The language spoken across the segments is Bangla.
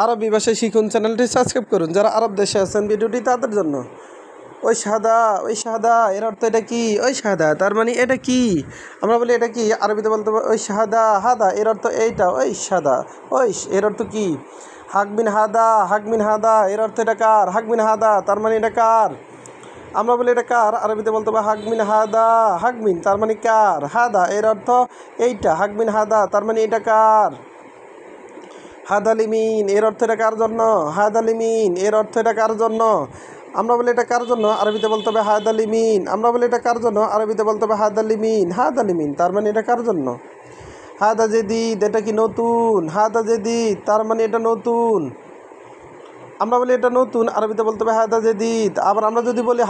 আরবি ভাষায় শিখুন চ্যানেলটি সাবস্ক্রাইব করুন। যারা আরব দেশে আছেন ভিডিওটি তাদের জন্য। ওই শাহাদা এর অর্থ এটা কি? ওই শাহাদা তার মানে এটা কি? আমরা বলি এটা কি? আরবিতে বলতে হবে ওই শাহাদা। হাদা এর অর্থ এইটা। ওই শাহাদা ওই এর অর্থ কি? হাকবিন হাদা এর অর্থ এটা কার? হাকবিন হাদা তার মানে এটা কার? আমরা বলি এটা কার? আরবিতে বলতে হবে হাকবিন হাদা। হাকবিন তার মানে কার? হাদা এর অর্থ এইটা। হাকবিন হাদা তার মানে এটা কার? হাদালিমিন এর অর্থ এটা কার জন্য? হাদালিমিন এর অর্থ এটা কার জন্য? আমরা বলি এটা কার জন্য? আরবিতে বলতে হবে হাদালিমিন। আমরা বলি এটা কার জন্য? আরবিতে বলতে হবে হাদালিমিন তার মানে এটা কার জন্য? হাদা জেদিদ এটা কি নতুন? হাদা জেদিদ তার মানে এটা নতুন। আমরা বলি এটা নতুন, আরবিতে বলতে হবে হাদা জেদিদ। আবার আমরা যদি বলি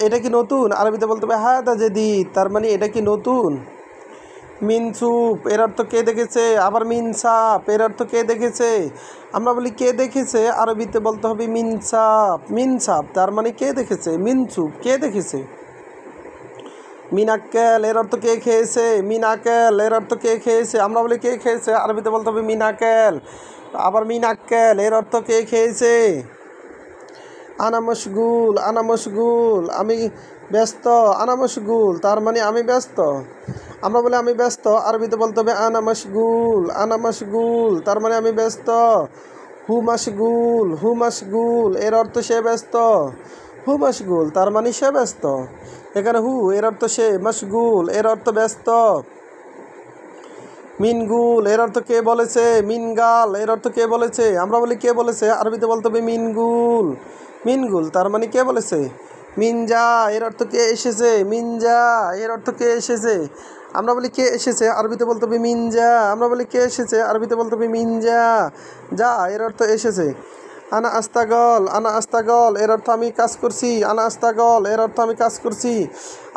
এটা কি নতুন? আরবিতে বলতে হবে হাদা জেদিদ তার মানে এটা কি নতুন। মিনসুপ এর অর্থ কে দেখেছে। আবার মিনসাপ এর অর্থ কে দেখেছে। আমরা বলি কে দেখেছে, আরবিতে বলতে হবে মিনসাপ তার মানে কে দেখেছে। মিনসুপ কে দেখেছে। মিনাক্কেল এর অর্থ কে খেয়েছে। মিনাকেল এর অর্থ কে খেয়েছে। আমরা বলি কে খেয়েছে, আরবিতে বলতে হবে মিনাকেল। আবার মিনাক্কেল এর অর্থ কে খেয়েছে। আনা মশগুল আমি ব্যস্ত। আনা মশগুল তার মানে আমি ব্যস্ত। আমরা বলি আমি ব্যস্ত, আরবিতে বলতে হবে আনা মশগুল তার মানে আমি ব্যস্ত। হু মাশগুল এর অর্থ সে ব্যস্ত। হু মাশগুল তার মানে সে ব্যস্ত। এখানে হু এর অর্থ সে, মাশগুল এর অর্থ ব্যস্ত। মিনগুল এর অর্থ কে বলেছে। মিনগাল এর অর্থ কে বলেছে। আমরা বলি কে বলেছে, আরবিতে বলতে হবে মিনগুল তার মানে কে বলেছে। মিনজা এর অর্থ কে এসেছে। মিনজা এর অর্থ কে এসেছে। আমরা বলি কে এসেছে, আরবিতে বলতে হবে মিনজা। আমরা বলি কে এসেছে, আরবিতে বলতে হবে মিনজা। যা এর অর্থ এসেছে। আনা আস্তাগল এর অর্থ আমি কাজ করছি। আনা আস্তাগল এর অর্থ আমি কাজ করছি।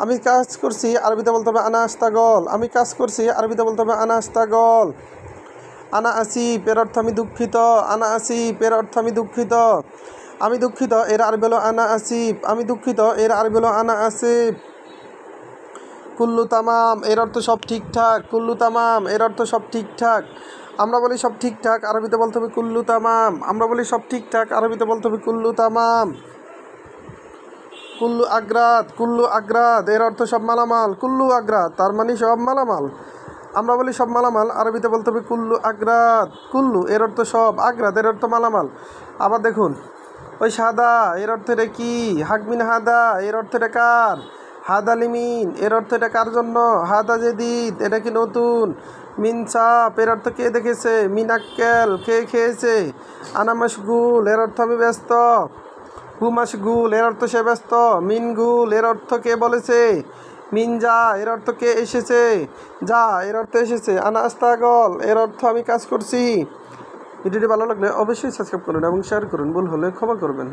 আমি কাজ করছি, আরবিতে বলতে হবে আনা আস্তাগল। আমি কাজ করছি, আরবিতে বলতে হবে আনা আস্তাগল। আনা আসিফ এর অর্থ আমি দুঃখিত। আনা আসিফ এর অর্থ আমি দুঃখিত। আমি দুঃখিত এর আরবি হলো আনা আসিফ। আমি দুঃখিত এর আরবি হলো আনা আসিফ। কুল্লু তামাম এর অর্থ সব ঠিকঠাক। কুল্লু তামাম এর অর্থ সব ঠিকঠাক। আমরা বলি সব ঠিকঠাক, আরবিতে বলতে হবে কুল্লু তামাম। আমরা বলি সব ঠিকঠাক, আরবিতে বলতে হবে কুল্লু তামাম। কুল্লু আগ্রাত এর অর্থ সব মালামাল। কুল্লু আগ্রাত তার মানে সব মালামাল। আমরা বলি সব মালামাল, আরবিতে বলতে হবে কুল্লু আগ্রাত। কুল্লু এর অর্থ সব, আগ্রাত এর অর্থ মালামাল। আবার দেখুন ওই সাদা এর অর্থ এটা কি। হাকমিন হাদা এর অর্থ এটা কার। হাদালিমিন এর অর্থ এটা কার জন্য। হাদা জেদিদ এটা কি নতুন। মিনসাপ এর অর্থ কে দেখেছে। মিনাক্কেল কে খেয়েছে। আনা মশগুল এর অর্থ আমি ব্যস্ত। হু মাশগুল এর অর্থ সে ব্যস্ত। মিনগুল এর অর্থ কে বলেছে। মিনজা এর অর্থ কে এসেছে। যা এর অর্থ এসেছে। আনা আস্তাগল এর অর্থ আমি কাজ করছি। ভিডিওটি ভালো লাগলে অবশ্যই সাবস্ক্রাইব করুন এবং শেয়ার করুন। ভুল হলে ক্ষমা করবেন।